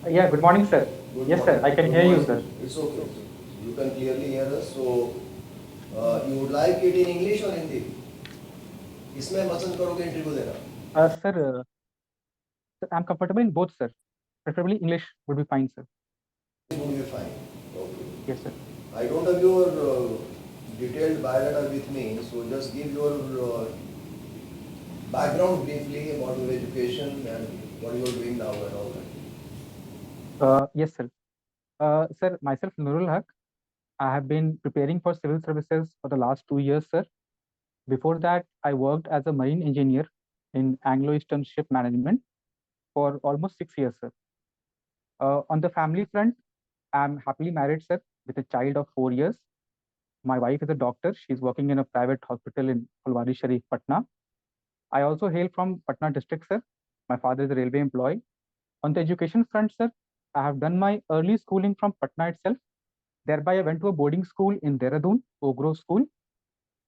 Yeah, good morning, sir. Good Yes, sir, morning. I can Good hear you, morning. sir. It's okay. You can clearly hear us. So, you would like it in English or Hindi? इसमें पसंद करोगे interview देना? Sir, I'm comfortable in both, sir. Preferably English would be fine, sir. Would be fine. Okay. Yes, sir. I don't have your detailed biodata with me, so just give your background briefly about your education and what you are doing now and all that. Yes, sir. Sir, myself, Noorul Haque. I have been preparing for civil services for the last 2 years, sir. Before that, I worked as a marine engineer in Anglo-Eastern Ship Management for almost 6 years, sir. On the family front, I'm happily married, sir, with a child of 4 years. My wife is a doctor. She's working in a private hospital in Fulwari Sharif, Patna. I also hail from Patna district, sir. My father is a railway employee. On the education front, sir, I have done my early schooling from Patna itself. Thereby, I went to a boarding school in Dehradun, Ogro School.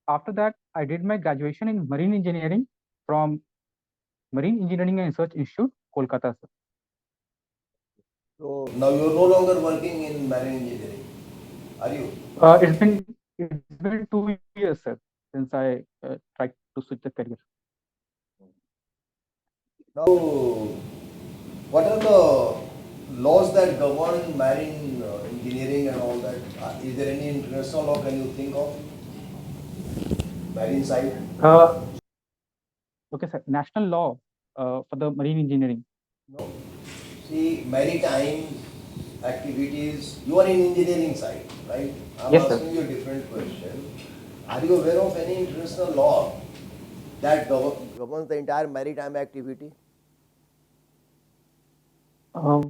After that, I did my graduation in marine engineering from Marine Engineering and Research Institute, Kolkata, sir. So now you are no longer working in marine engineering, are you? It's been 2 years, sir, since I tried to switch the career. Now, what are the laws that govern marine engineering and all that? Is there any international law can you think of? Marine side? Uh, okay, sir. National law for the marine engineering. No. See, maritime activities, you are in engineering side, right? I'm Yes, sir. asking you a different question. Are you aware of any international law that governs the entire maritime activity? Uh,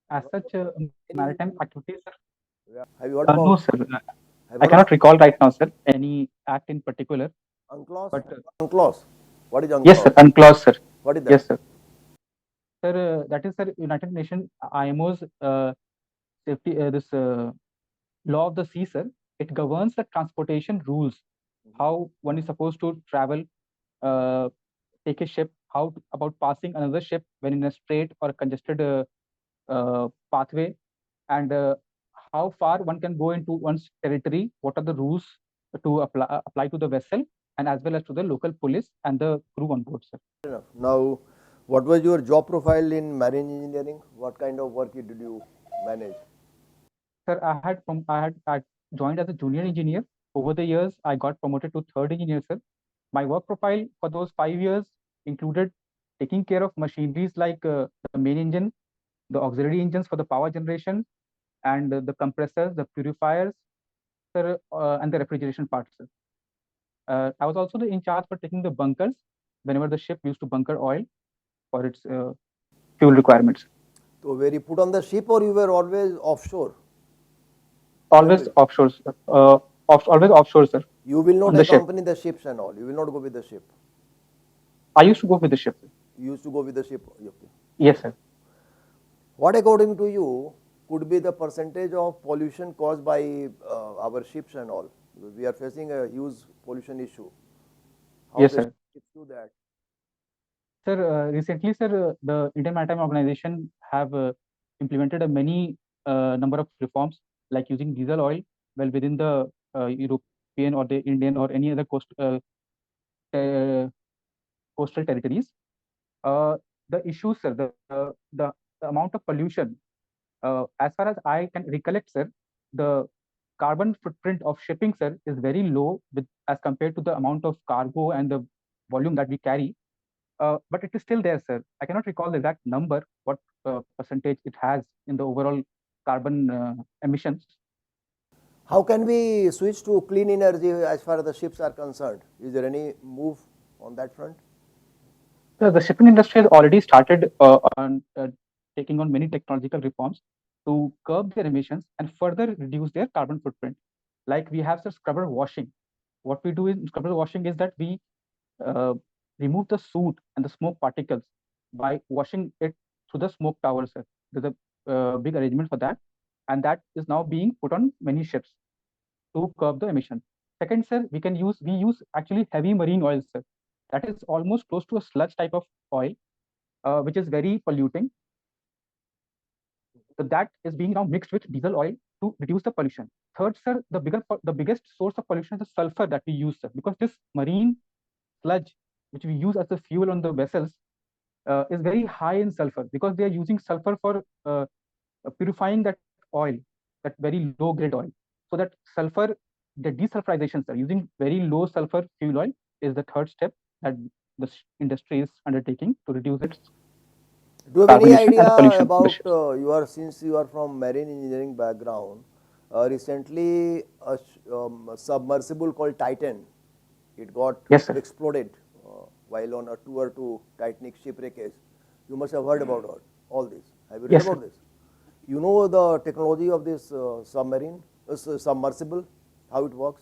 as such, Any, maritime activities, sir. yeah. Have you heard No, about, sir. have you I heard of cannot recall right now, sir, any act in particular. UNCLOS? But UNCLOS. What is yes, sir. UNCLOS? Unclosed, sir. What is that? Yes, sir. Sir, that is, sir, United Nations IMO's safety. This law of the sea, sir. It governs the transportation rules, how one is supposed to travel, uh, take a ship, about passing another ship when in a strait or a congested pathway, and how far one can go into one's territory. What are the rules to apply to the vessel, and as well as to the local police and the crew on board, sir. Enough. Now, what was your job profile in marine engineering? What kind of work did you manage? Sir, I had joined as a junior engineer. Over the years, I got promoted to third engineer, sir. My work profile for those 5 years included taking care of machineries like the main engine, the auxiliary engines for the power generation, and the compressors, the purifiers, sir, and the refrigeration parts, sir. I was also in charge for taking the bunkers whenever the ship used to bunker oil for its fuel requirements. So, were you put on the ship or you were always offshore? Where were Always you? offshore, sir. Always offshore, sir, You will not on the ship. accompany the ships and all. You will not go with the ship. I used to go with the ship, sir. You used to go with the ship. Okay. Yes, sir. What, according to you, could be the percentage of pollution caused by our ships and all? Because we are facing a huge pollution issue. How Yes, the sir. ships do that? Sir, recently, sir, the Indian Maritime Organization have implemented a many number of reforms, like using diesel oil well within the European or the Indian or any other uh, coastal territories. Uh, the issues, sir, the amount of pollution, as far as I can recollect, sir, the carbon footprint of shipping, sir, is very low as compared to the amount of cargo and the volume that we carry. But it is still there, sir. I cannot recall the exact number, what percentage it has in the overall carbon emissions. How can we switch to clean energy as far as the ships are concerned? Is there any move on that front? The shipping industry has already started on taking on many technological reforms to curb their emissions and further reduce their carbon footprint. Like we have, sir, scrubber washing. What we do in scrubber washing is that we uh, remove the soot and the smoke particles by washing it through the smoke tower, sir. There's a big arrangement for that, and that is now being put on many ships to curb the emission. Second, sir, we use actually heavy marine oils, sir. That is almost close to a sludge type of oil, which is very polluting. So that is being now mixed with diesel oil to reduce the pollution. Third, sir, the biggest source of pollution is the sulfur that we use, sir, because this marine sludge which we use as a fuel on the vessels is very high in sulfur, because they are using sulfur for purifying that oil, that very low grade oil. So that sulfur, the desulfurization, sir, using very low sulfur fuel oil is the third step that the industry is undertaking to reduce its Do you have carbon any emission and idea the pollution on the about ships. since you are from marine engineering background, recently a submersible called Titan, it got Yes, sir. exploded while on a tour to Titanic shipwreckage. You must have heard about all this. Have you read Yes, sir. about this? You know the technology of this submersible, how it works?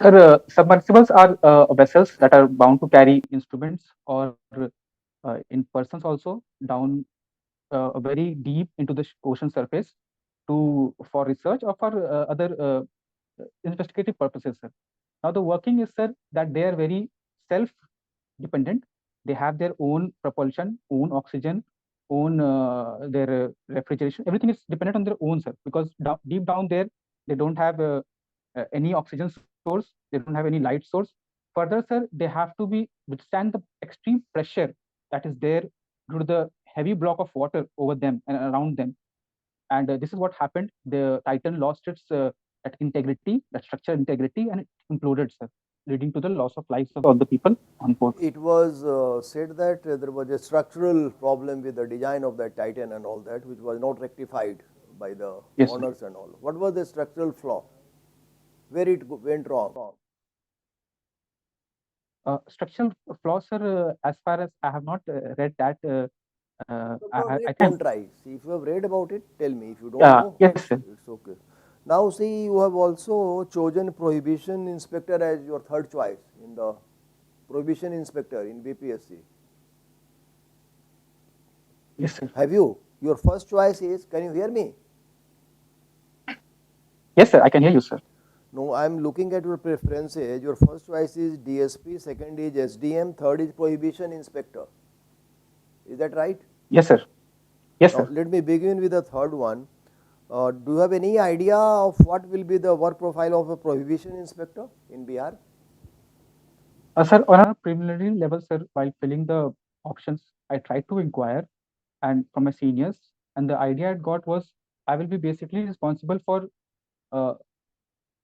Sir, submersibles are vessels that are bound to carry instruments or in persons also down very deep into the ocean surface to for research or for other investigative purposes, sir. Now the working is, sir, that they are very self-dependent. They have their own propulsion, own oxygen, own their refrigeration. Everything is dependent on their own, sir. Because deep down there, they don't have any oxygen source. They don't have any light source. Further, sir, they have to be withstand the extreme pressure that is there due to the heavy block of water over them and around them. And this is what happened. The Titan lost its that integrity, that structural integrity, and it imploded, sir, leading to the loss of lives of all the people on board. It was said that there was a structural problem with the design of that Titan and all that, which was not rectified by the Yes, sir. owners and all. What was the structural flaw? Where it went wrong? Structural flaws, sir, as far as I have not read that, I can. Don't try. See, if you have read about it, tell me. If you don't know, Yes, sir. it's okay. Now, see, you have also chosen prohibition inspector as your third choice in the prohibition inspector in BPSC. Yes, sir. Have you? Your first choice is, can you hear me? Yes, sir. I can hear you, sir. No, I am looking at your preferences. Your first choice is DSP, second is SDM, third is prohibition inspector. Is that right? Yes, sir. Yes, Now, sir. let me begin with the third one. Do you have any idea of what will be the work profile of a prohibition inspector in Bihar? Sir, on a preliminary level, sir, while filling the options, I tried to inquire and from my seniors, and the idea I got was I will be basically responsible for uh,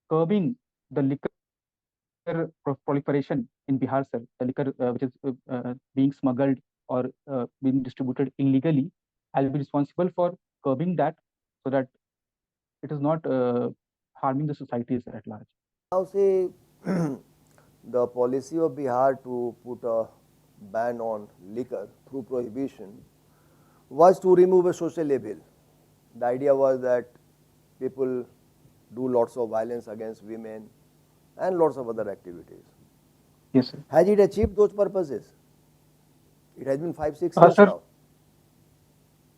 curbing the liquor proliferation in Bihar, sir. The liquor which is being smuggled or being distributed illegally. I'll be responsible for curbing that so that it is not harming the societies at large. Now, say the policy of Bihar to put a ban on liquor through prohibition was to remove a social evil. The idea was that people do lots of violence against women and lots of other activities. Yes, sir. Has it achieved those purposes? It has been 5-6 years Sir, now.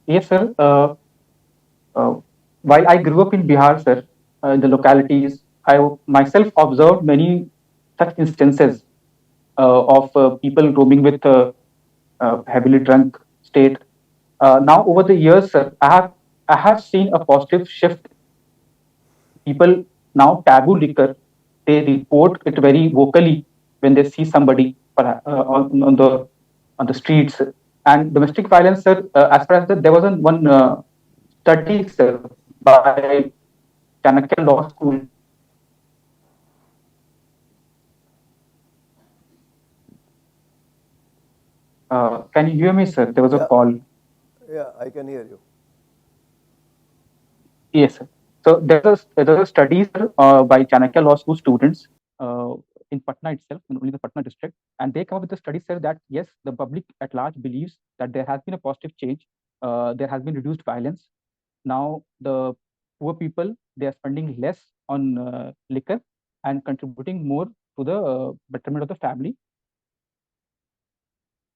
yes, sir. Uh, while I grew up in Bihar, sir, in the localities, I myself observed many such instances of people roaming with heavily drunk state. Now, over the years, sir, I have seen a positive shift. People now taboo liquor. They report it very vocally when they see somebody on the streets. And domestic violence, sir, as far as there was one study, sir, by Chanakya Law School. Can you hear me, sir? There was a Yeah, call. yeah, I can hear you. Yes, sir. So there's a study, sir, by Chanakya Law School students uh, in Patna itself, in only the Patna district, and they come up with the study, sir, that yes, the public at large believes that there has been a positive change. There has been reduced violence. Now the poor people, they are spending less on liquor and contributing more to the betterment of the family.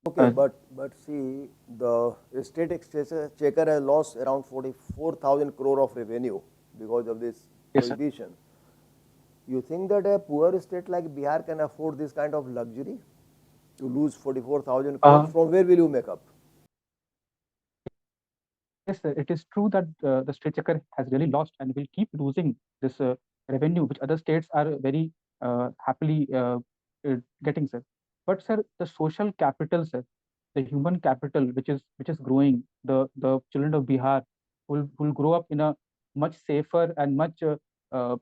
Okay, but see, the state exchequer has lost around 44,000 crore of revenue because of this Yes, sir. prohibition. You think that a poor state like Bihar can afford this kind of luxury to lose 44,000 crore? Uh, From where will you make up? yes, sir, it is true that the state checker has really lost and will keep losing this revenue, which other states are very happily getting, sir. But sir, the social capital, sir, the human capital, which is growing, the children of Bihar will grow up in a much safer and much uh,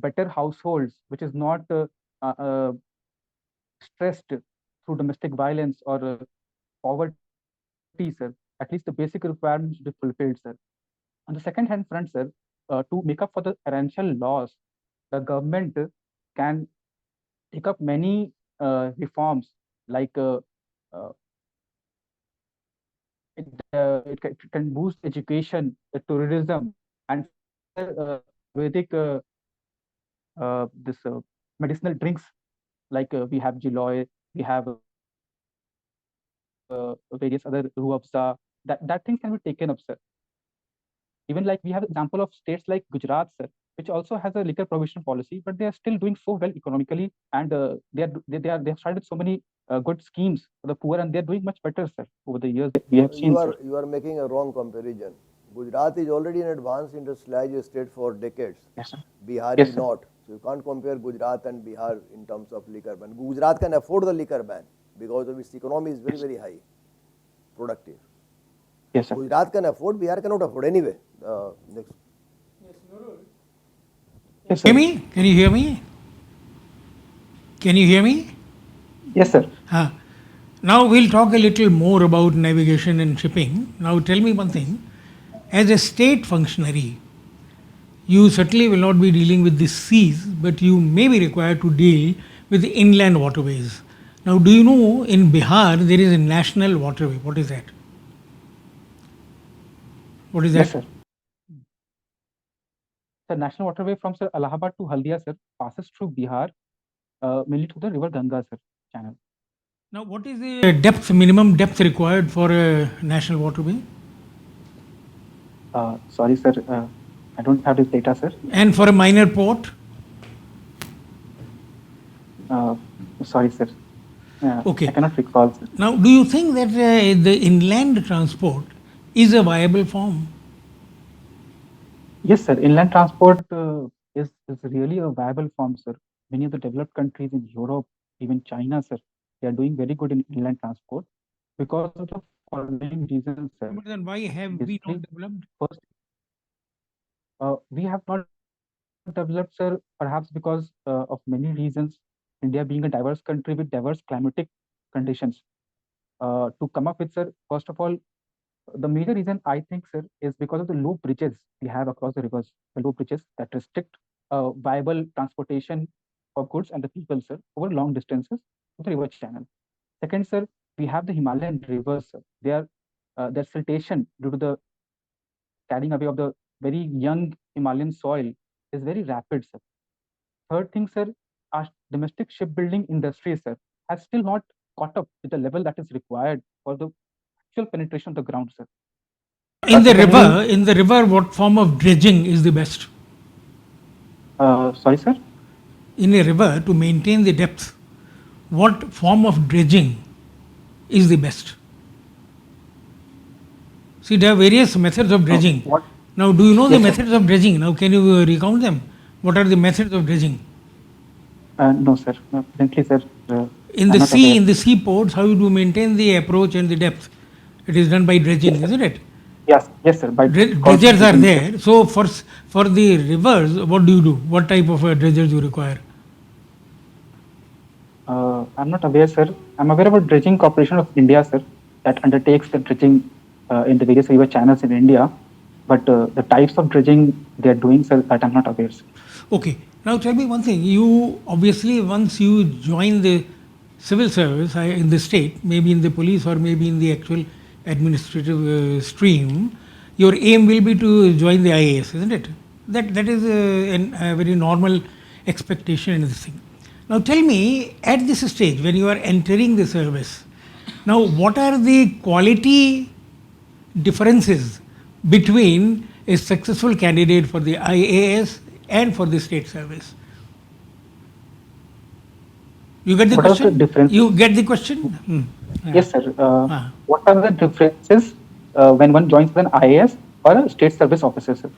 better households, which is not uh, stressed through domestic violence or poverty, sir. At least the basic requirements should be fulfilled, sir. On the second hand front, sir, to make up for the financial loss, the government can take up many reforms like it can boost education, tourism, and some other Ayurvedic this medicinal drinks like we have Giloy, we have various other ruabza. That things can be taken up, sir. Even like we have example of states like Gujarat, sir, which also has a liquor prohibition policy, but they are still doing so well economically, and they have started so many good schemes for the poor, and they are doing much better, sir. Over the years, we have seen, sir. You are making a wrong comparison. Gujarat is already an advanced industrialized state for decades. Yes, sir. Bihar Yes, is sir. not. So you can't compare Gujarat and Bihar in terms of liquor ban. Gujarat can afford the liquor ban because of its economy is very, Yes, very high, productive. yes, sir. Gujarat can afford, Bihar cannot afford anyway. Next. Yes, Hear sir. me? Can you hear me? Can you hear me? Yes, sir. Now we'll talk a little more about navigation and shipping. Now tell me one thing. As a state functionary, you certainly will not be dealing with the seas, but you may be required to deal with the inland waterways. Now, do you know in Bihar there is a national waterway? What is that? What is Yes, that? sir. The national waterway from Sir Allahabad to Haldia, sir, passes through Bihar, mainly through the river Ganga, sir, channel. Now, what is the depth, minimum depth required for a national waterway? Sorry, sir, I don't have this data, sir. And for a minor port? Uh, Sorry, sir. I Okay. cannot recall, sir. Now, do you think that the inland transport is a viable form? Yes, sir. Inland transport is really a viable form, sir. Many of the developed countries in Europe, even China, sir, they are doing very good in inland transport because of the following reasons, sir. But then why have we Basically, not developed? first, we have not developed, sir, perhaps because of many reasons. India being a diverse country with diverse climatic conditions, to come up with, sir, first of all, the major reason I think, sir, is because of the low bridges we have across the rivers, the low bridges that restrict viable transportation of goods and the people, sir, over long distances to the river channel. Second, sir, we have the Himalayan rivers, sir. Their siltation due to the carrying away of the very young Himalayan soil is very rapid, sir. Third thing, sir, our domestic shipbuilding industry, sir, has still not caught up with the level that is required for the actual penetration of the ground, sir. Secondly, In the river, what form of dredging is the best? sorry, sir. In a river, to maintain the depth, what form of dredging is the best? See, there are various methods of dredging. What? Now, do you know the Yes, sir. methods of dredging? Now, can you recount them? What are the methods of dredging? No, sir. No, frankly, sir, In I'm the not sea, aware. in the seaports, how do you maintain the approach and the depth? It is done by dredging, Yes, sir. isn't it? Yes, sir. By Dredgers are concentrating, sir. there. So, for the rivers, what do you do? What type of dredgers do you require? I'm not aware, sir. I'm aware about Dredging Corporation of India, sir, that undertakes the dredging in the various river channels in India. But the types of dredging they are doing, sir, that I'm not aware, sir. Okay. Now tell me one thing. You obviously, once you join the civil service in the state, maybe in the police or maybe in the actual administrative stream, your aim will be to join the IAS, isn't it? That is a very normal expectation in this thing. Now tell me, at this stage when you are entering the service, now what are the quality differences between a successful candidate for the IAS and for the state service? You get the What are the question? differences? You get the question? Yeah. Yes, sir. Ah. What are the differences when one joins an IAS or a state service officer, sir.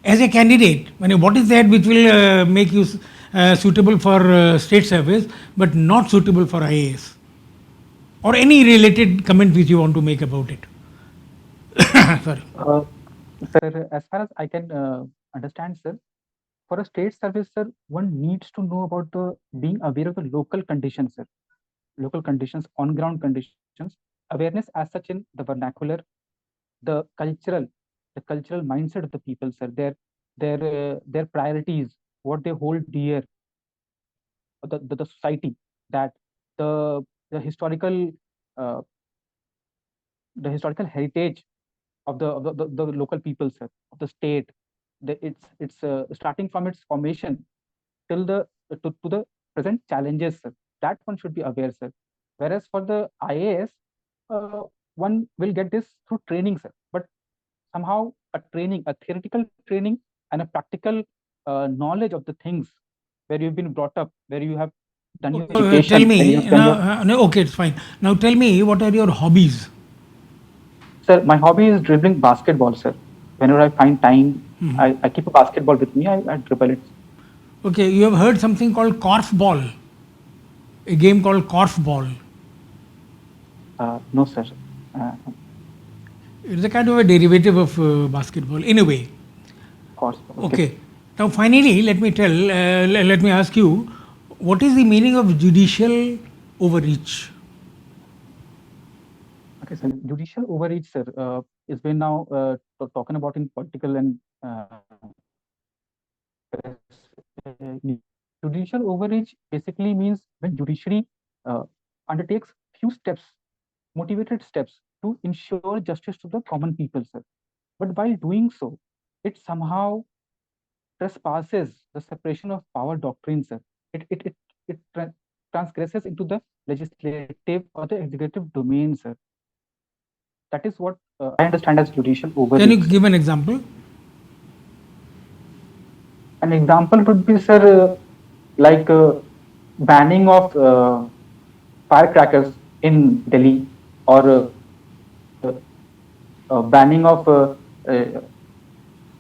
As a candidate, what is that which will make you suitable for state service but not suitable for IAS? Or any related comment which you want to make about it? Sorry. Sir, as far as I can understand, sir, for a state service, sir, one needs to know about the being aware of the local conditions, sir, local conditions, on ground conditions, awareness as such in the vernacular, the cultural, the cultural mindset of the people, sir, their priorities, what they hold dear, the society, that the historical uh, the historical heritage of the local people, sir, of the state. It's starting from its formation till to the present challenges, sir. That one should be aware, sir. Whereas for the IAS, uh, one will get this through training, sir. But somehow a theoretical training and a practical knowledge of the things where you've been brought up, where you have done your Tell education, where you me have done now. your No, okay, it's fine. Now tell me, what are your hobbies? Sir, my hobby is dribbling basketball, sir. Whenever I find time, I keep a basketball with me. I dribble it. Okay, you have heard something called korfball, a game called korfball. No, sir. It's a kind of a derivative of basketball, in a way. Of course. Okay. Okay. Now, finally, let me ask you, what is the meaning of judicial overreach? Okay, sir. Judicial overreach, sir, is been now talking about in political and press, news. Judicial overreach basically means when judiciary uh, undertakes few steps, motivated steps to ensure justice to the common people, sir. But while doing so, it somehow trespasses the separation of power doctrine, sir. It transgresses into the legislative or the executive domain, sir. That is what I understand as judicial Can you overreach, sir. give an example? An example would be, sir, like banning of firecrackers in Delhi, or banning of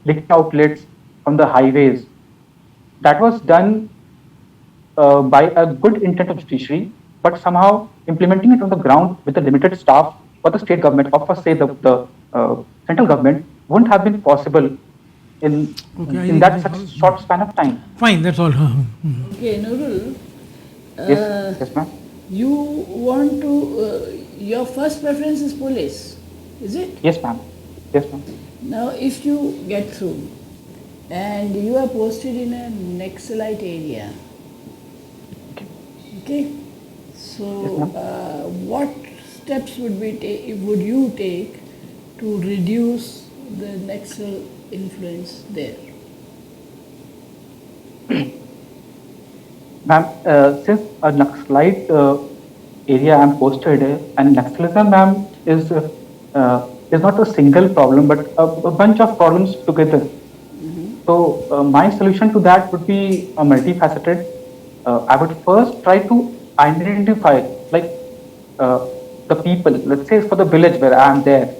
liquor outlets from the highways. That was done by a good intent of judiciary, but somehow implementing it on the ground with a limited staff for the state government, or for say the central government, wouldn't have been possible in Okay, I in think that such short span of time. fine, that's all. Okay, Noorul, Yes, yes, ma'am. you want to, your first preference is police, is it? Yes, ma'am. Yes, ma'am. Now, if you get through and you are posted in a Naxalite area, Okay. okay, so Yes, ma'am. what steps would you take to reduce the Naxal influence there? Ma'am, since a Naxalite area I'm posted, and Naxalism, ma'am, is not a single problem, but a bunch of problems together. So my solution to that would be multifaceted. I would first try to identify, like, the people. Let's say for the village where I am there.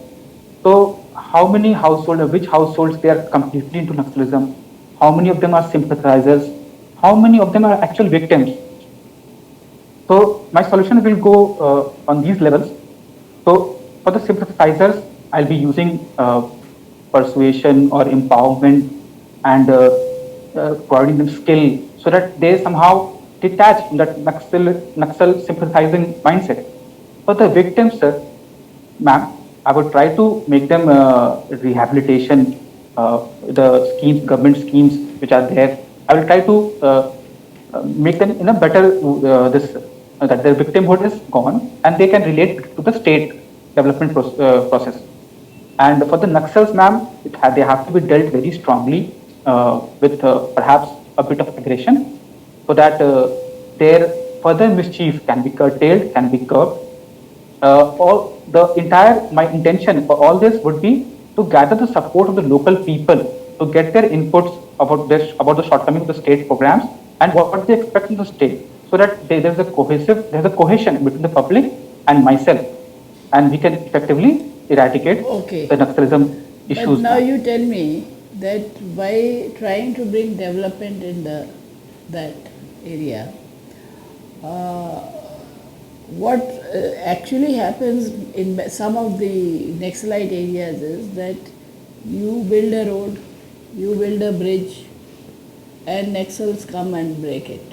So how many households, which households they are completely into Naxalism? How many of them are sympathizers? How many of them are actual victims? So my solution will go on these levels. So for the sympathizers, I'll be using persuasion or empowerment, and providing them skill so that they somehow detach from that Naxal sympathizing mindset. For the victims, sir, ma'am, I would try to make them rehabilitation, the schemes, government schemes which are there. I will try to make them in a better this that their victimhood is gone and they can relate to the state development process. And for the Naxals, ma'am, they have to be dealt very strongly with perhaps a bit of aggression, so that their further mischief can be curtailed, can be curbed. All the entire my intention for all this would be to gather the support of the local people, to get their inputs about the shortcomings of the state programs and what they expect from the state, so that there's a cohesion between the public and myself, and we can effectively eradicate Okay. the Naxalism But issues, now ma'am. you tell me that by trying to bring development in that area, uh, what actually happens in some of the Naxalite areas is that you build a road, you build a bridge, and Naxals come and break it.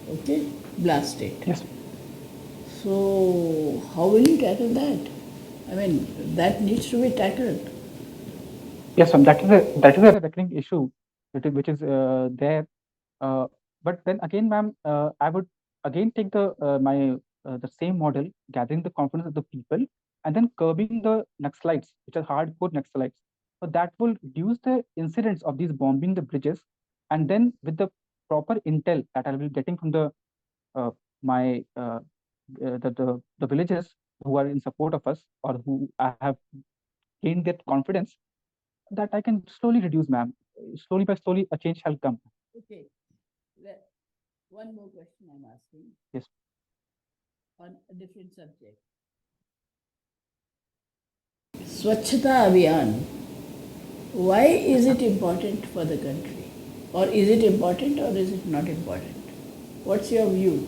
Okay, blast it. Yes, So how will you tackle that? I mean, that needs to be tackled. yes, ma'am. That is a recurring issue, which is there. Uh, but then again, ma'am, I would again take the same model, gathering the confidence of the people, and then curbing the Naxalites, which are hardcore Naxalites. So that will reduce the incidents of these bombing the bridges, and then with the proper intel that I'll be getting from uh, my the villagers who are in support of us, or who I have gained that confidence, that I can slowly reduce, ma'am. Slowly by slowly, a change shall come. Okay, one more question I'm asking Yes. on a different subject. Swachhata Abhiyan, why is it important for the country? Or is it important or is it not important? What's your view?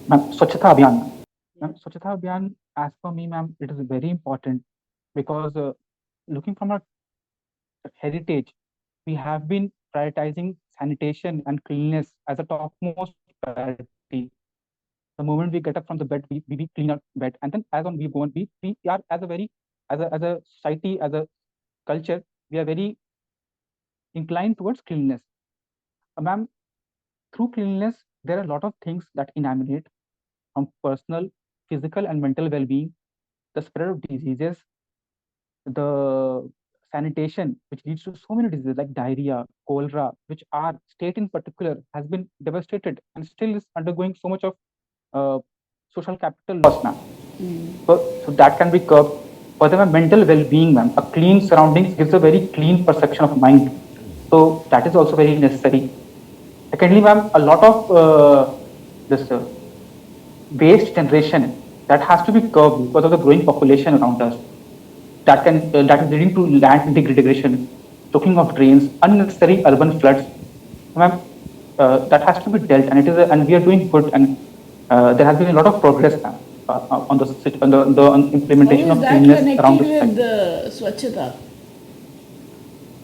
Ma'am, Swachhata Abhiyan. Yeah. Ma'am, Swachhata Abhiyan, as per me, ma'am, it is very important because looking from our heritage, we have been prioritizing sanitation and cleanliness as a topmost priority. The moment we get up from the bed, we clean our bed, and then as on we go on, we are as a very as a society, as a culture, we are very inclined towards cleanliness. Ma'am, through cleanliness, there are a lot of things that emanate from personal, physical, and mental well-being, the spread of diseases, the sanitation, which leads to so many diseases like diarrhea, cholera, which our state in particular has been devastated and still is undergoing so much of uh, social capital loss, ma'am. So that can be curbed. Further, mental well-being, ma'am. A clean surroundings gives a very clean perception of mind. So that is also very necessary. Secondly, ma'am, a lot of this waste generation that has to be curbed because of the growing population around us. That is leading to land degradation, choking of drains, unnecessary urban floods. Ma'am, that has to be dealt, and and we are doing good, and there has been a lot of progress, ma'am, on the How implementation is of that cleanliness around connected the with society. the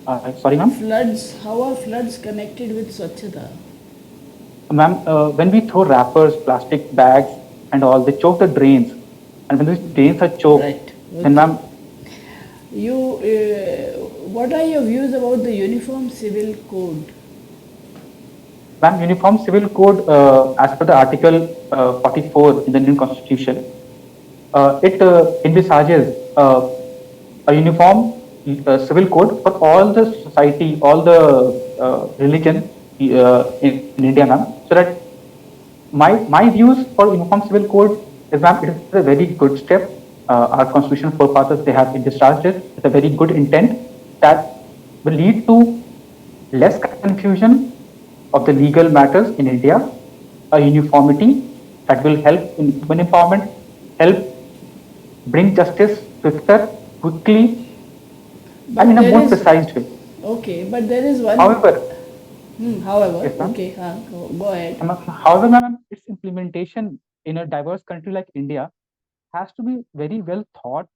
Swachhata? Sorry, ma'am. Floods, how are floods connected with Swachhata? Ma'am, when we throw wrappers, plastic bags, and all, they choke the drains, and when these drains are choked, Right. then, Okay. ma'am, What are your views about the Uniform Civil Code? Ma'am, Uniform Civil Code, as per the Article 44 in the Indian Constitution, it envisages a uniform civil code for all the society, all the religion in India, ma'am. So that my views for uniform civil code is, ma'am, it is a very good step. Our constitutional forefathers, they have been discharged it with a very good intent that will lead to less confusion of the legal matters in India, a uniformity that will help in women empowerment, help bring justice swifter, quickly, and But in a there more is, precise way. okay, but there is one, However, however, yes, ma'am. okay, go ahead. However, ma'am, its implementation in a diverse country like India has to be very well thought,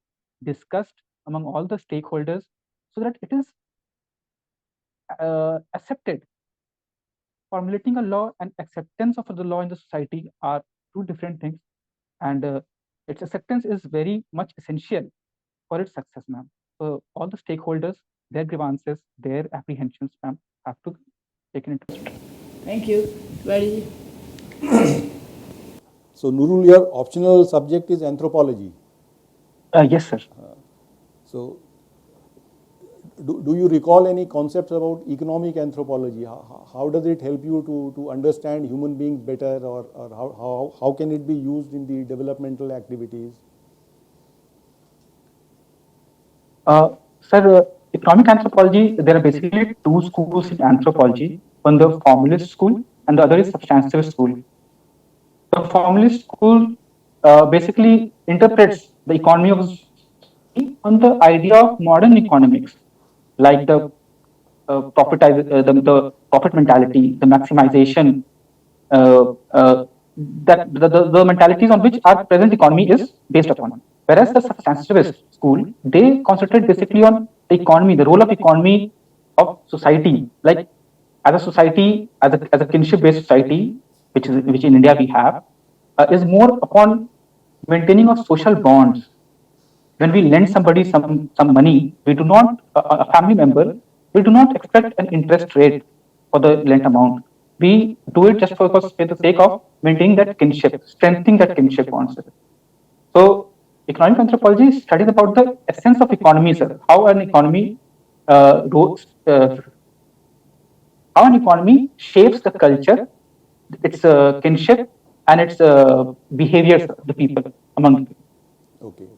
discussed among all the stakeholders, so that it is accepted. Formulating a law and acceptance of the law in the society are two different things, and its acceptance is very much essential for its success, ma'am. So all the stakeholders, their grievances, their apprehensions, ma'am, have to be taken into account. Thank you. Very. So, Noorul, your optional subject is anthropology. Yes, sir. So, do you recall any concepts about economic anthropology? How does it help you to understand human beings better, or how can it be used in the developmental activities? Sir, economic anthropology, there are basically two schools in anthropology. One, the formalist school, and the other is substantive school. The formalist school basically interprets the economy of on the idea of modern economics, like the profit mentality, the maximization, uh, uh, the mentalities on which our present economy is based upon. Whereas the substantivist school, they concentrate basically on the economy, the role of economy of society, like as a society, as a kinship-based society, which in India we have, is more upon maintaining of social bonds. When we lend somebody some money, we do not a family member, we do not expect an interest rate for the lent amount. We do it just for the sake of maintaining that kinship, strengthening that kinship bonds. So economic anthropology studies about the essence of economy, sir. Uh, how an economy shapes the culture, its kinship, and its behaviors of the people among the people. Okay.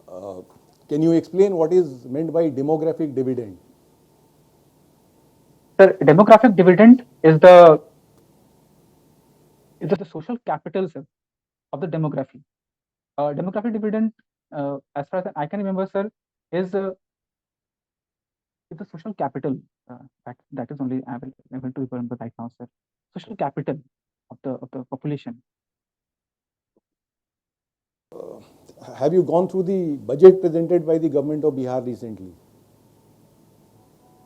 Uh, can you explain what is meant by demographic dividend? Sir, demographic dividend is the social capital, sir, of the demography. Demographic dividend, as far as I can remember, sir, is is the social capital. That is only I will able to remember right now, sir. Social capital of the population. Have you gone through the budget presented by the government of Bihar recently?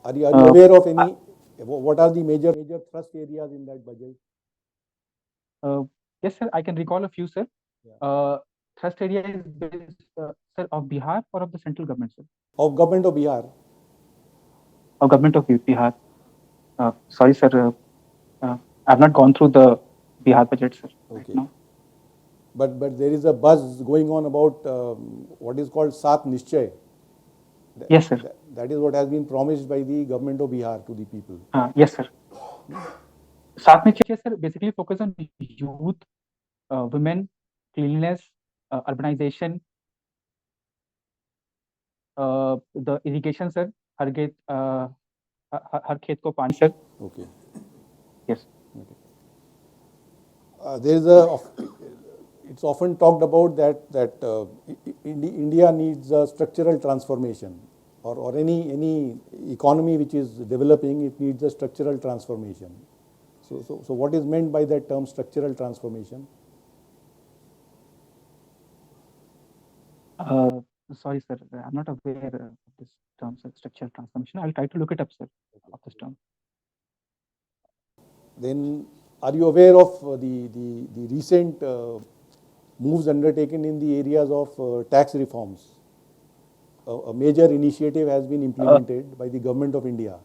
Are you Uh, aware of any? What are the major thrust areas in that budget? uh, yes, sir, I can recall a few, sir. Yeah. Thrust area is based, sir, of Bihar or of the central government, sir, Of government of Bihar. or government of Bihar. Sorry, sir. I've not gone through the Bihar budget, sir, right Okay. now. But there is a buzz going on about what is called Sat Nishchay. Yes, sir. That is what has been promised by the government of Bihar to the people. Yes, sir. साथ में चाहिए sir basically focus on youth, women, cleanliness, urbanization, the irrigation, sir. हर खेत हर खेत को पानी, sir. Okay. Yes. Okay. There is a. It's often talked about that India needs a structural transformation, or any economy which is developing, it needs a structural transformation. So what is meant by that term, structural transformation? Sorry, sir. I'm not aware of this term, sir, structural transformation. I'll try to look it up, sir, of this term. Then, are you aware of the recent moves undertaken in the areas of tax reforms? A major initiative has been implemented by the government of India.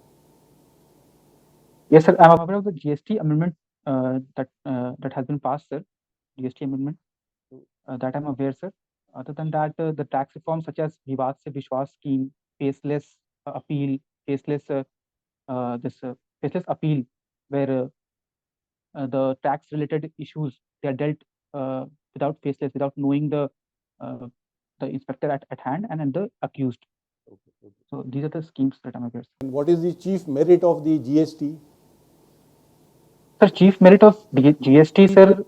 Yes, sir. I'm aware of the GST amendment that has been passed, sir. GST amendment that I'm aware, sir. Other than that, the tax reforms such as Vivad se Vishwas scheme, faceless appeal, faceless this faceless appeal, where the tax related issues they are dealt without faceless, without knowing the inspector at hand and the accused. Okay. So these are the schemes that I'm aware. And what is the chief merit of the GST? Sir, chief merit of GST, sir,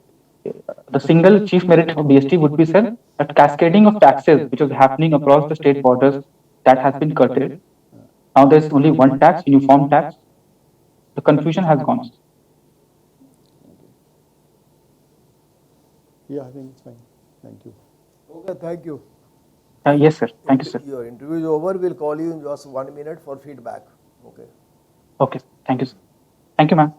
the single chief merit of GST would be, sir, that cascading of taxes which was happening across the state borders, that has been curtailed. Now there's only one tax, uniform tax. The confusion has gone. Yeah, I think it's fine. Thank you. Okay, thank you. Yes, sir. Thank you, sir. Your interview is over. We'll call you in just 1 minute for feedback. Okay. Okay. Thank you, sir. Thank you, ma'am.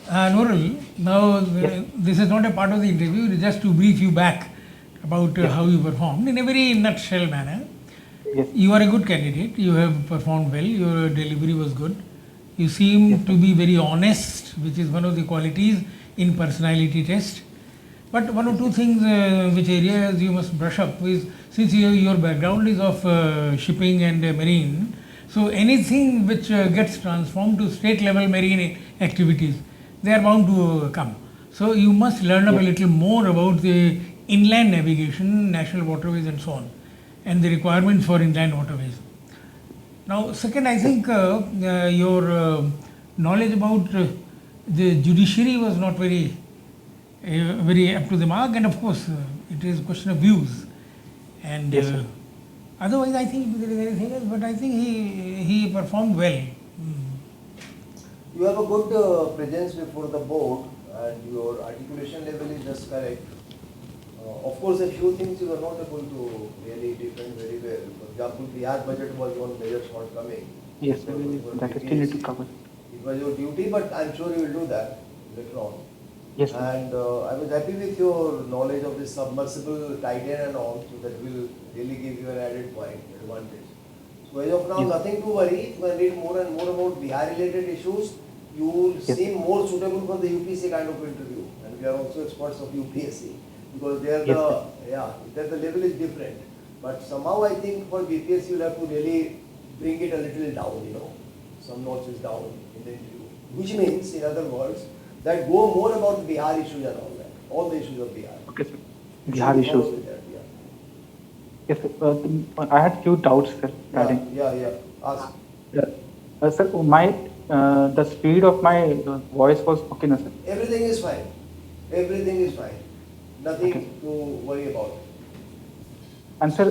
Noorul, now this is not a part of the interview, it is just to brief you back about how you performed in a very nutshell manner. Yes. You are a good candidate, you have performed well, your delivery was good. You seem to be very honest, which is one of the qualities in personality test. But one or two things which areas you must brush up is, since your background is of shipping and marine, so anything which gets transformed to state level marine activities, they are bound to come. So you must learn up a little more about the inland navigation, national waterways and so on, and the requirements for inland waterways. Now, second, I think your knowledge about the judiciary was not very very up to the mark, and of course, it is a question of views. And Yes, sir. otherwise, I think there is anything else, but I think he performed well. You have a good presence before the board and your articulation level is just correct. Of course, a few things you were not able to really defend very well. For example, Bihar budget was one major shortcoming. Yes, sir. That is still need to cover. It was your duty, but I'm sure you will do that later on. Yes, sir. And I was happy with your knowledge of this submersible tight end and all, so that will really give you an added point, advantage. So as of now, Yes. nothing to worry. If you read more and more about Bihar-related issues, you will Yes. seem more suitable for the UPSC kind of interview. And we are also experts of UPSC because there Yes, there the level is different. But somehow I think for BPSC you'll have to really bring it a little down, some notches down in the interview. Which means, in other words, that go more about the Bihar issues and all that, all the issues of Bihar. Okay, sir. You Bihar should follow issues. with that, yeah. Yes, sir. I had few doubts, sir. Regarding. Yeah. Ask. Sir, the speed of my voice was okay, no, sir. Everything is fine. Everything is fine. Nothing Okay. to worry about. And sir,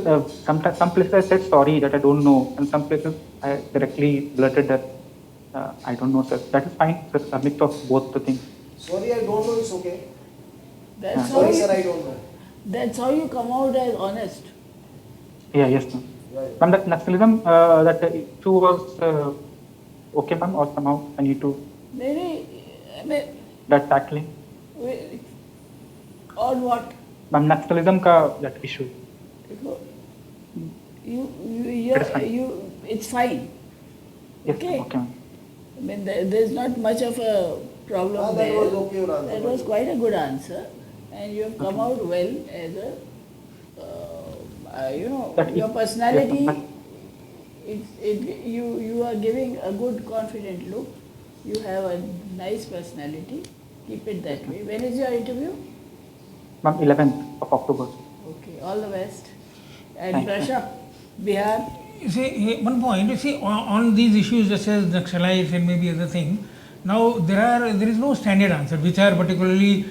some places I said sorry that I don't know, and some places I directly blurted that I don't know, sir. That is fine, sir. A mix of both the things. Sorry, I don't know, it's okay. That's how Sorry, you, sir, I don't know. that's how you come out as honest. Yeah, yes, ma'am. Yeah. Ma'am, that nationalism, that issue was okay, ma'am, or somehow I need to Maybe, I mean, that tackling. on what? Ma'am, nationalism ka that issue. That is fine. It's fine. Yes, Okay. okay, ma'am. I mean, there's not much of a problem That there. was okay, your answer. That was quite a good answer, and you have come out well as a, That your is- personality. yes, You are giving a good, confident look. You have a nice personality. Keep it that way. When is your interview? Ma'am, 11th of October. Okay, all the best. And Thank you. brush up, Bihar. You see, one point, you see, on these issues such as Naxalites and maybe other things, now there is no standard answer, which are particularly,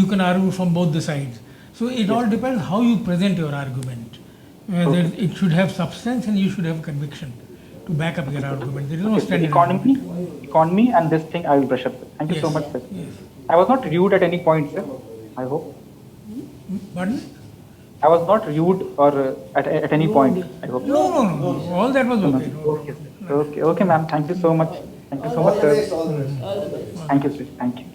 you can argue from both the sides. So it all depends how you present your argument. That it should have substance and you should have conviction to back up your argument. There is no Okay, so standard economy and this thing I will brush up. Thank you so Yes. much, sir. Yes. I was not rude at any point, sir. I hope. Pardon? I was not rude or at any point. I hope. No. All that was okay. Okay, sir. Okay, ma'am. Thank you so much. Thank you so All much, the sir. best, all the best. All the best. Thank you, sir. Thank you.